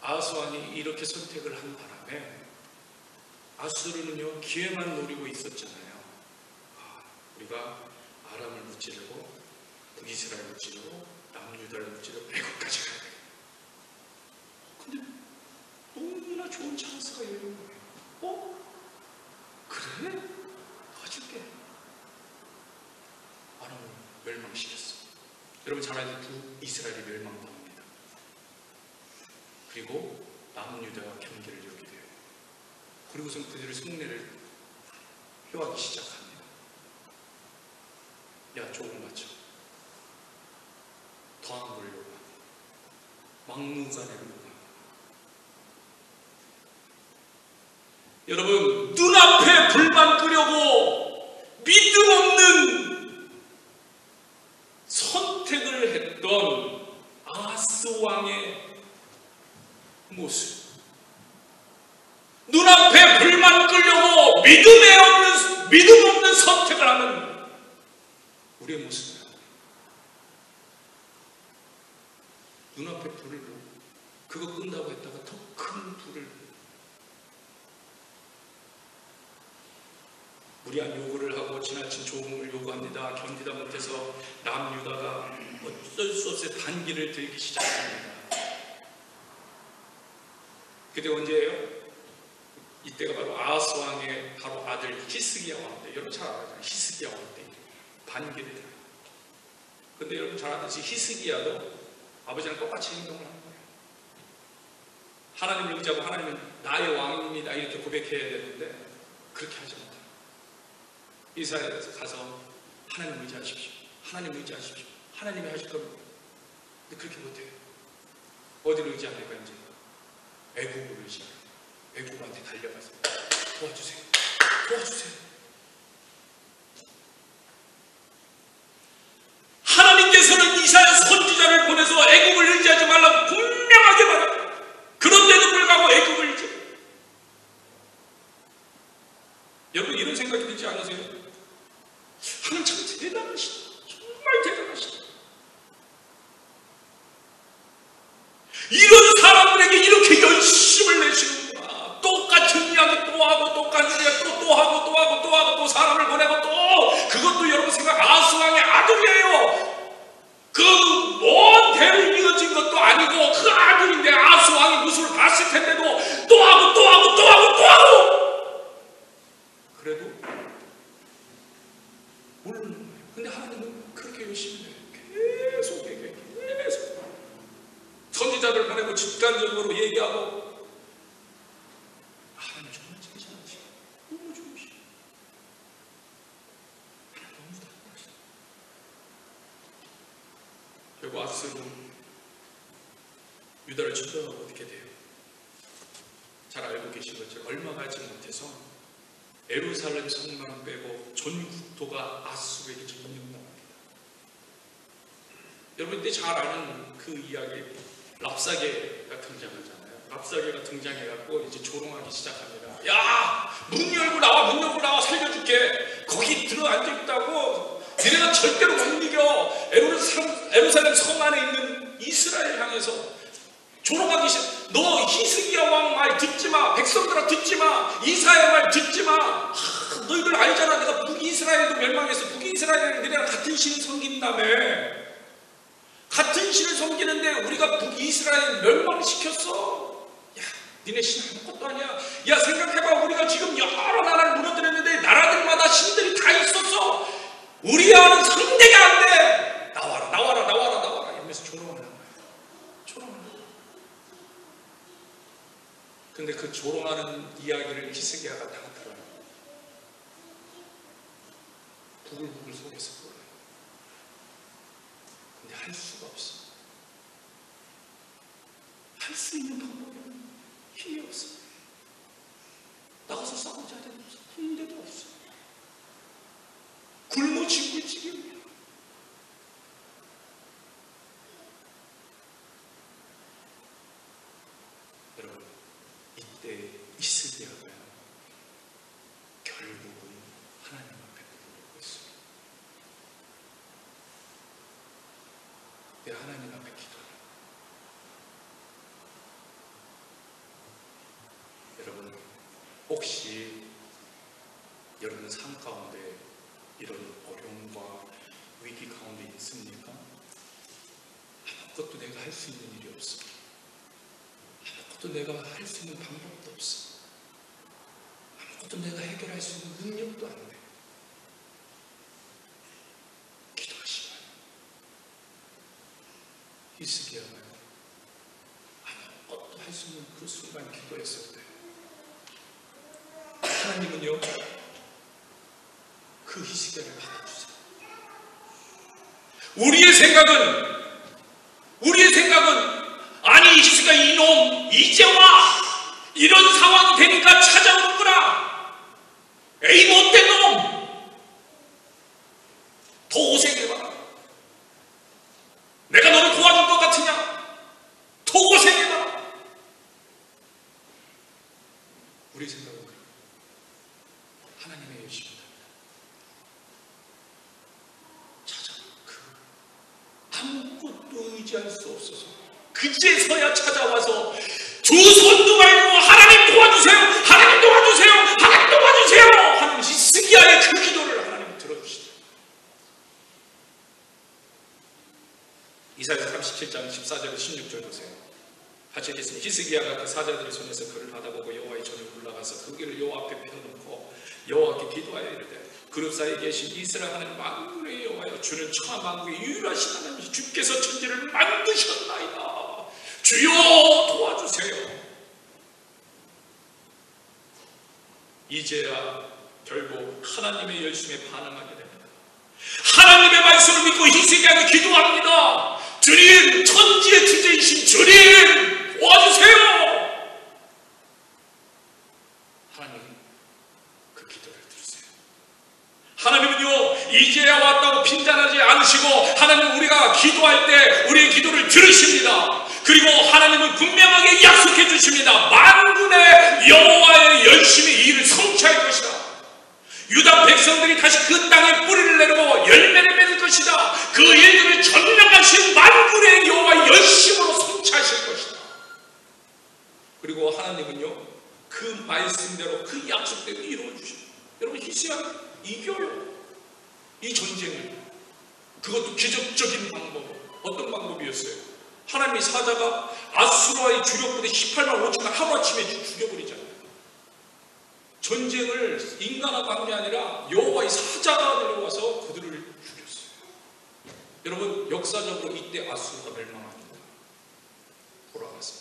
Speaker 1: 아하스 왕이 이렇게 선택을 한 바람에 아수르는요, 기회만 노리고 있었잖아요. 우리가 아람을 무찌르고 북이스라엘 무찌르고 남유다를 무찌르고 애국까지 가야 돼. 근데 너무나 좋은 찬스가 열린 거예요. 그래? 도와줄게. 아람을 멸망시켰어. 여러분 잘 알죠? 북이스라엘이 멸망당합니다. 그리고 남유다가 경계를 이루게 돼요. 그리고선 그들의 흉내를 표하기 시작합니다. 야, 조금 맞춰. 더한 걸 요구하고 막무가내로 요구하고. 여러분, 눈앞에 불만 끄려고 믿음 없는 선택을 했던 아하스 왕의 모습, 눈앞에 불만 끌려고 믿음 없는 선택을 하는 우리의 모습입니다. 눈앞에 불을 보고 그거 끈다고 했다가 더 큰 불을 무리한 요구를 하고 지나친 조공을 요구합니다. 견디다 못해서 남유다가 어쩔 수 없이 반기를 들기 시작합니다. 그때 언제예요? 이때가 바로 아하스 왕의 바로 아들 히스기야 왕 때. 여러분 잘 알아요. 히스기야 왕 때 반기를 들어요. 근데 여러분 잘 아듯이 히스기야도 아버지랑 똑같이 행동을 하는 거예요. 하나님을 의지하고 하나님은 나의 왕입니다 이렇게 고백해야 되는데 그렇게 하지 못해요. 이스라엘에서 가서 하나님 의지하십시오. 하나님 의지하십시오. 하나님이 하실 겁니다. 근데 그렇게 못해요. 어디를 의지합니까 이제? 애국을 의지해요. 애국한테 달려가서 도와주세요. 도와주세요. 하나님께서는 이사야 선지자를 보내서 애국을 의지하지 말라고 분명하게 말합니다. 그런데도 불구하고 애국을 의지해요. 여러분 이런 생각이 들지 않으세요? 하나님 참 대단하시다. 정말 대단하시다. 이런 사람들에게 이렇게 열심을 내시는구나. 똑같은 이야기 또 하고 똑같은 이야기 또 하고 또 하고 또 하고 또 사람을 보내고 또 그것도 여러분 생각 아하스 왕의 아들이에요. 그 먼 대를 이어진 것도 아니고 그 아들인데 아하스 왕이 모습을 봤을 텐데도 또 하고 또 하고 또 하고 또 하고 그래도 모르는 거예요. 근데 하나님은 그렇게 열심히 해요. 계속 얘기해요. 계속 선지자들 보내고 직관적으로 얘기하고 하나님 정말 괜찮으시다. 너무 좋으시다. 하나님 너무 달콤하시다. 결국 아하스는 유다를 쳐들어가고 어떻게 돼요? 잘 알고 계신 것처럼 얼마 가지 못해서 예루살렘 성만 빼고 전 국토가 아수르에게 점령당합니다. 여러분 이때 잘 아는 그 이야기 랍사게가 등장하잖아요. 랍사게가 등장해갖고 이제 조롱하기 시작합니다. 야! 문 열고 나와, 문 열고 나와, 살려줄게. 거기 들어앉아있다고 니네가 절대로 못 이겨. 예루살렘 성 안에 있는 이스라엘 향해서 조롱하기 시작. 너 히스기야 왕 말 듣지마. 백성들아 듣지마. 이사야 말 듣지마. 너희들 알잖아. 내가 북이스라엘도 멸망해서 북이스라엘은 니네랑 같은 신을 섬긴다며. 같은 신을 섬기는데 우리가 북이스라엘 멸망시켰어. 니네 신 아무것도 아니야. 야, 생각해봐. 우리가 지금 여러 나라를 무너뜨렸는데 나라들마다 신들이 다 있었어. 우리와는 상대가 안 돼. 나와라, 나와라, 나와라, 나와라 이러면서 조롱을 하는 거야. 조롱을 하는 거야. 근데 그 조롱하는 이야기를 히스기야가 다 들어요. 부글부글 속에서 불어요. 근데 할 수가 없어. 할 수 있는 방법이 없어. 힘이 없어. 나가서 싸우자 하더니 힘대도 없어. 굶어 죽을 지경이야. 여러분, 이때 히스기야가 결국은 하나님 앞에 부르고 있습니다. 내 하나님 앞에 기도해요. 여러분, 혹시 여러분 삶 가운데 이런 어려움과 위기 가운데 있습니까? 아무것도 내가 할 수 있는 일이 없어. 아무것도 내가 할 수 있는 방법도 없어. 아무것도 내가 해결할 수 있는 능력도 안 돼. 기도하시면 히스기야가 아무것도 할 수 있는 그 순간 기도했을 때 하나님은요, 그 히스기야를 받아주세요. 우리의 생각은 아니 히스기야 이놈 이제 와, 이런 상황이 되니까 찾아오는구나. 에이 못된 놈, 더 고생해봐라. 내가 너를 도와줄 것 같으냐? 더 고생해봐라. 우리 생각은 그래요. 하나님의 열심입니다. 아무것도 의지할 수 없어서 그제서야 찾아와서 두 손도 말고 하나님 도와주세요, 하나님 도와주세요, 하나님 도와주세요 하는 히스기야의 그 기도를 하나님 들어주시죠. 이사야 37장 14절에서 16절 보세요. 같이 읽겠습니다. 히스기야가 그 사자들의 손에서 그를 받아보고 여호와의 전에 올라가서 그 길을 여호와 앞에 펴놓고 여호와께 기도하여 이르되 그룹 사이에 계신 이스라엘 하나님 만군의 여호와여, 주는 천하 만국의 유일하신 하나님이시 주께서 천지를 만드셨나이다. 주여 도와주세요. 이제야 결국 하나님의 열심에 반응하게 됩니다. 하나님의 말씀을 믿고 히스기야가 기도합니다. 주님, 천지의 주제이신 주님 도와주세요. 하나님 그 기도를 들으세요. 하나님은요, 이제야 왔다고 빈잔하지 않으시고 하나님은 우리가 기도할 때 우리의 기도를 들으십니다. 그리고 하나님은 분명하게 약속해 주십니다. 만군의 여호와의 열심히 이 일을 성취할 것이다. 유다 백성들이 다시 그 땅에 뿌리를 내리고 열매를 맺을 것이다. 그 일들을 전능하신 만군의 여호와의 열심으로 성취하실 것이다. 그리고 하나님은요, 그 말씀대로 그 약속대로 이루어 주십니다. 여러분, 히스기야 이겨요, 이 전쟁을. 그것도 기적적인 방법. 어떤 방법이었어요? 하나님의 사자가 아수르와의 주력 부대 18만 5천을 하루아침에 죽여버리잖아요. 전쟁을 인간하고 한 게 아니라 여호와의 사자가 내려와서 그들을 죽였어요. 여러분, 역사적으로 이때 아수르가 멸망합니다. 돌아가서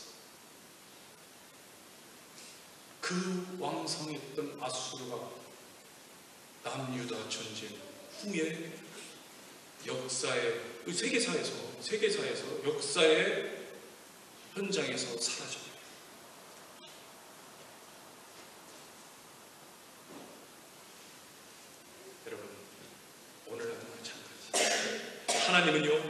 Speaker 1: 그 왕성했던 아수르가 남유다 전쟁 후에 역사의 세계사에서 역사의 현장에서 사라져요. 여러분, 오늘날도 마찬가지. 하나님은요,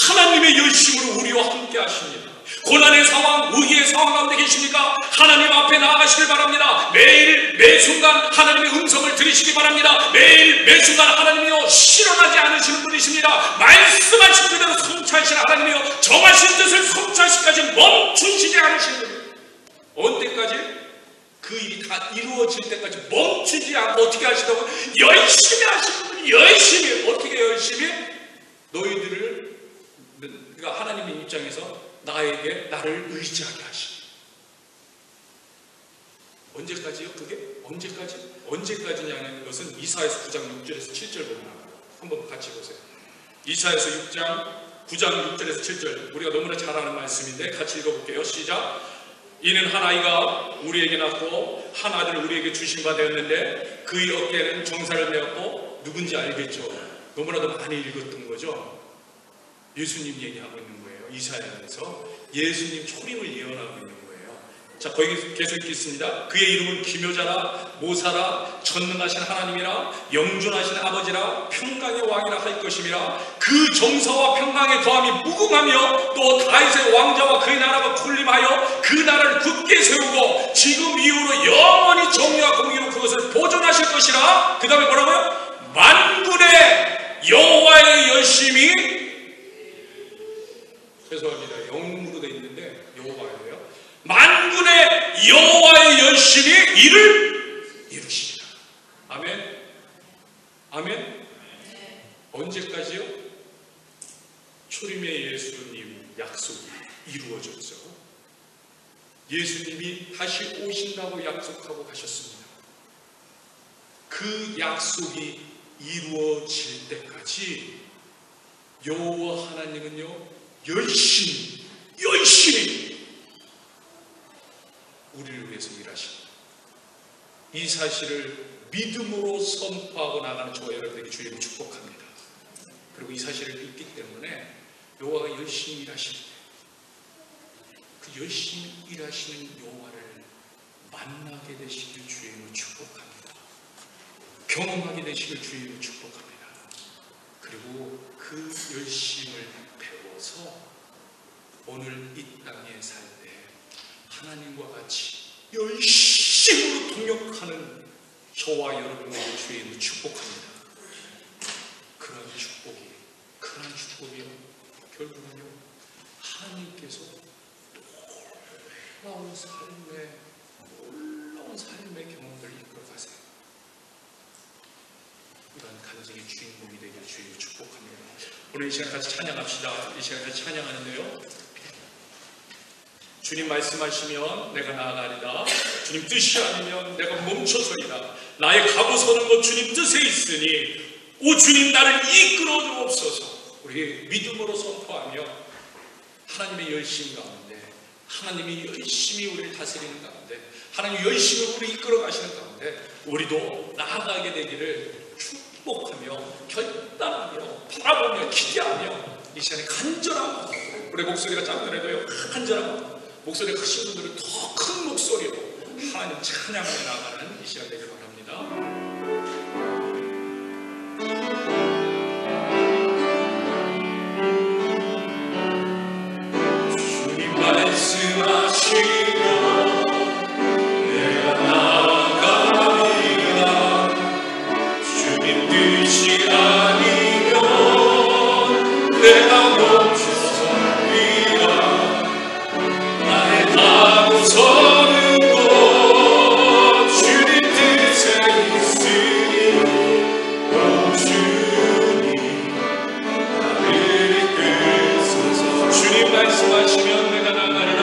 Speaker 1: 하나님의 열심으로 우리와 함께 하십니다. 고난의 상황, 위기의 상황 가운데 계십니까? 하나님 앞에 나아가시길 바랍니다. 매일 매순간 하나님의 음성을 들으시기 바랍니다. 매일 매순간 하나님이요, 실현하지 않으시는 분이십니다. 말씀하신 그대로 성취하시는 하나님이요, 정하신 뜻을 성취하시기까지 멈추시지 않으시는 분이에요. 언제까지? 그 일이 다 이루어질 때까지 멈추지 않고 어떻게 하시다고? 열심히 하시는 분이 열심히. 어떻게 열심히? 너희들을, 그러니까 하나님의 입장에서 나를 의지하게 하시고 언제까지요? 그게? 언제까지? 언제까지냐는 것은 이사야서 9장 6절에서 7절 보면 나와요. 한번 같이 보세요. 이사야서 9장 6절에서 7절, 우리가 너무나 잘 아는 말씀인데 같이 읽어볼게요. 시작. 이는 한 아이가 우리에게 낳고 한 아들을 우리에게 주신 바 되었는데 그의 어깨에는 정사를 메었고, 누군지 알겠죠? 너무나도 많이 읽었던 거죠. 예수님 얘기하고 있는 거예요. 이사야에서 예수님 초림을 예언하고 있는 거예요. 자, 거기 계속 읽겠습니다. 그의 이름은 기묘자라, 모사라, 전능하신 하나님이라, 영존하신 아버지라, 평강의 왕이라 할 것임이라. 그 정사와 평강의 거함이 무궁하며 또 다윗의 왕자와 그의 나라가 군림하여 그 나라를 굳게 세우고 지금 이후로 영원히 정의와 공의로 그것을 보존하실 것이라. 그 다음에 뭐라고요? 만군의 여호와의 열심이, 죄송합니다, 영문으로 되어 있는데 여호와예요. 만군의 여호와의 열심이 이를 이루시리라. 아멘. 아멘. 언제까지요? 초림의 예수님 약속이 이루어졌죠. 예수님이 다시 오신다고 약속하고 가셨습니다. 그 약속이 이루어질 때까지 여호와 하나님은요, 열심히 우리를 위해서 일하십니다. 이 사실을 믿음으로 선포하고 나가는 저와 여러분에게 주님을 축복합니다. 그리고 이 사실을 믿기 때문에 여호와가 열심히 일하실 때 그 열심히 일하시는 여호와를 만나게 되시길 주님을 축복합니다. 경험하게 되시길 주님을 축복합니다. 그리고 그 열심을 배워서 오늘 이 땅에 살 때 하나님과 같이 열심으로 동역하는 저와 여러분에게 주님을 축복합니다. 그런 축복이요, 결국은요, 하나님께서 놀라운 삶의 경험들을 이끌어 가세요. 이런 간증의 주인공이 되길 주님을 축복합니다. 오늘 이 시간 같이 찬양합시다. 이 시간 같이 찬양하는데요, 주님 말씀하시면 내가 나아가리다. 주님 뜻이 아니면 내가 멈춰서리다. 나의 가고 서는 것 주님 뜻에 있으니 오 주님 나를 이끌어 주옵소서. 우리 믿음으로 선포하며 하나님의 열심 가운데, 하나님이 열심히 우리를 다스리는 가운데, 하나님이 열심히 우리를 이끌어 가시는 가운데 우리도 나아가게 되기를 축복하며 결단하며 바라보며 기대하며 이 시간에 간절하고, 우리 목소리가 작더라도요 간절하고, 목소리가 크신 분들은 더 큰 목소리로 하나님 찬양하며 나아가는 이 시간 되길 바랍니다. 주님 말씀하시면 내가 나아가리라. 주님 뜻이 아니면 내가 멈춰서리라. 나의 가고 서는 곳 주님 뜻에 있으니 오 주님 나를 이끌소서. 주님 말씀하시면 내가 나가리라.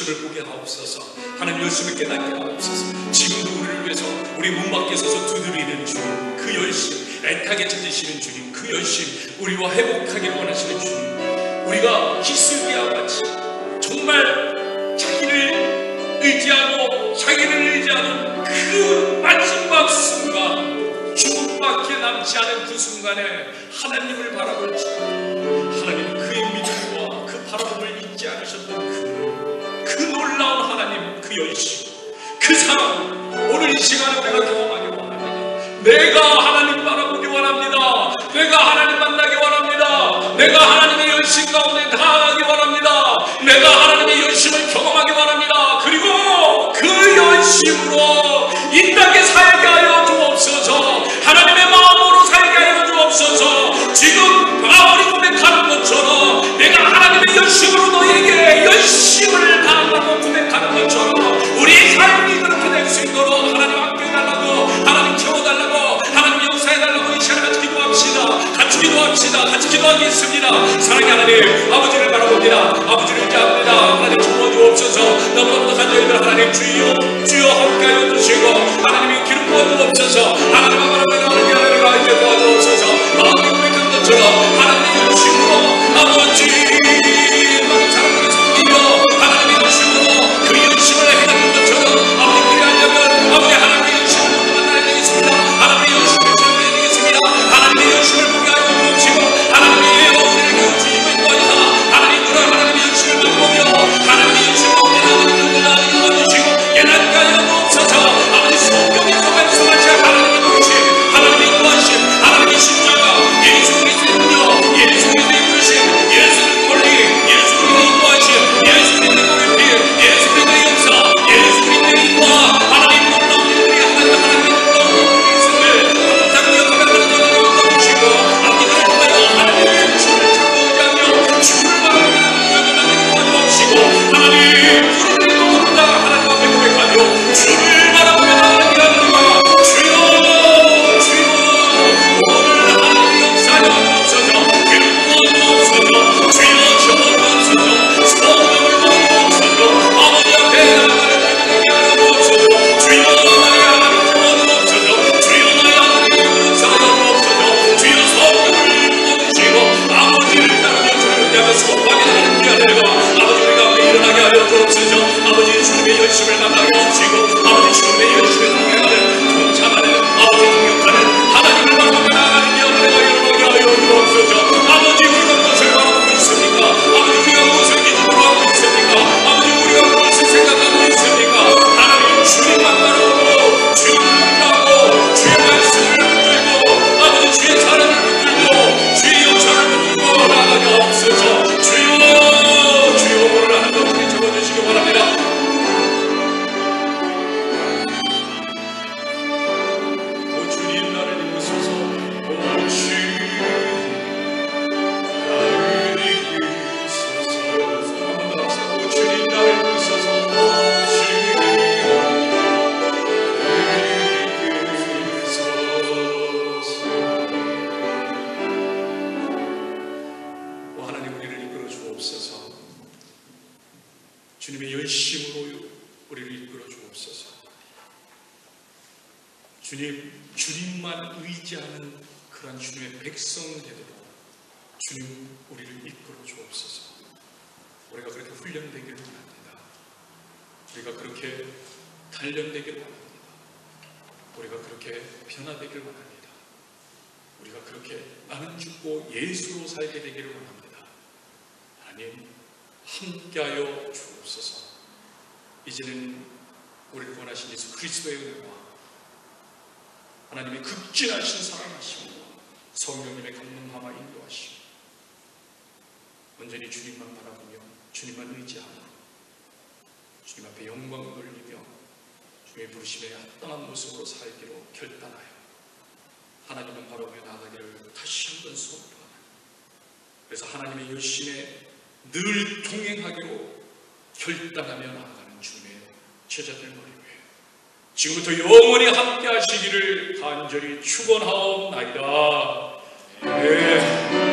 Speaker 1: 열심을 보게 하옵소서. 하나님 열심을 깨닫게 하옵소서. 지금도 우리를 위해서 우리 문 밖에 서서 두드리는 주님, 그 열심, 애타게 찾으시는 주님, 그 열심, 우리와 회복하길 원하시는 주님, 우리가 기스기와 같이 정말 자기를 의지하고 자기를 의지하는 그 마지막 순간, 죽음밖에 남지 않은 그 순간에 하나님을 바라볼지, 하나님 그의 믿음과 그 바라봄을 잊지 않으셨던 그 놀라운 하나님, 그 열심, 그 사랑, 오늘 이 시간에 우리가 경험하기 원합니다. 내가 하나님 바라보기 원합니다. 내가 하나님 만나기 원합니다. 내가 하나님의 열심 가운데 다하기 원합니다. 내가 하나님의 열심을 경험하기 원합니다. 그리고 그 열심으로 이 땅에 살게 하여 주옵소서. 하나님의 마음으로 살게 하여 주옵소서. 지금 바울이 고백하는 것처럼 내가 하나님의 열심으로 너에게 열심을 다한다고 고백하는 것처럼 우리 삶이 그렇게 될 수 있도록 하나님 함께해달라고, 하나님 채워달라고, 하나님 역사해달라고 이 시간에 같이 기도합시다. 같이 기도합시다. 같이 기도하겠습니다. 사랑의 하나님, 아버지를 바라봅니다. 아버지를 의지합니다. 하나님 주옵소서. 너무나 부족한 저희들 하나님 주여 함께하여 주시고 하나님이 기름 부어주옵소서. 하나님 바라보며 하나님 하나님과 이제 도와주옵소서. 마음이 고백한 것처럼 하나님의 열심으로 아버지 많은 사람들을 섬기며 하나님의 열심으로 그 열심을 행하는 것처럼 아버지 그리하려면 아버지 하나님의 열심을 모두 만나야 되겠습니다. 하나님의 열심을 전해야 되겠습니다. 하나님의 열심을 보게 하여 주옵시고 하나님의 우리에게 주님의 인도하시다. 하나님 그런 하나님의 열심을 맛보며 하나님의 열심을 도와주시고 깨닫게 하여 주옵소서. 아버지 성경에서 말씀하신 하나님의 도우심, 하나님의 인도하심, 하나님의 십자가, 예수 그리스도의 능력, 예수 그리스도의 부르심, 예수의 권리, 예수 그리스도의 인도하심, 예수 그리스도의 고백필, 예수 그리스도의 역사, 예수 그리스도의 인도와 하나님 놀라운 일들이 하나님의 놀라운 일들이 있음을 항상 기억하며 주시고 아버지를 통하여 하나님의 주를 찾고 의지하며 주를 바라보며 나에게 도와주옵시고 하나님 우리를 모은다 하나님 앞에 고백하며 주를 바라보며 나아가게 하느니라. 주여 주여 오늘 하나님의 역사에 주옵소서. 기름 부어주옵소서. 주여 채워주옵소서. 성령을 부어주옵소서. 아버지 앞에 나아가는 주님에게 하여 주옵소서. 주여 나의 하나님 채워주옵소서. 주여 나의 하나님 역사하여 주옵소서. 주여 성령을 부어주시고 아버지를 따르며 주를 의지하며 수고하게 하는 귀하들과 아버지 우리 가운데 일어나게 하여 주옵소서. 아버지 주님의 열심을 만나게 하시고 아버지 주님의 열심에 동행하는 동참하는 아버지 동역하는 하나님을 바라보며 나아가는 귀하들과 일어나게 하여 주옵소서. 아버지 우리가 무엇을 바라보고 있습니까? 아버지 우리가 무엇을 기준으로 하고 있습니까? 아버지 우리가 무엇을 생각하고 있습니까? 하나님 주님만 바라보고 주님을 의지하고 주의 말씀을 붙들고 아버지 주의 사랑을 붙들고 주의 역사를 붙들고 나아가게 하옵소서. 주여 주여 오늘 하는 것 어떻게 적어주시기 바랍니다. 오 주님 나를 이루소서. 오 주님 나를 이루소서. 한 번 더 합시다. 오 주님 나를 이루소서. 오 주님 나를 이루소서. 오 하나님 우리를 이끌어 주옵소서. 주님의 열심으로 우리를 이끌어 주옵소서. 주님만 의지하는 그런 주님의 백성 되도록 주님 우리를 이끌어 주옵소서. 우리가 그렇게 훈련되기를 원합니다. 우리가 그렇게 단련되기를 원합니다. 우리가 그렇게 변화되기를 원합니다. 우리가 그렇게 나는 죽고 예수로 살게 되기를 원합니다. 하나님 함께하여 주옵소서. 이제는 우리를 구원하신 예수 그리스도의 은혜와 하나님의 극진하신 사랑하심과 성령님의 강림함과 인도하심 온전히 주님만 바라보며 주님만 의지하며 주님 앞에 영광을 돌리며 주님의 부르심에 합당한 모습으로 살기로 결단하여 하나님만 바라보며 나아가기를 다시 한번 선포하는, 그래서 하나님의 열심에 늘 동행하기로 결단하며 나아가는 주님의 제자들 머리 위에 지금부터 영원히 함께 하시기를 간절히 축원하옵나이다. 네.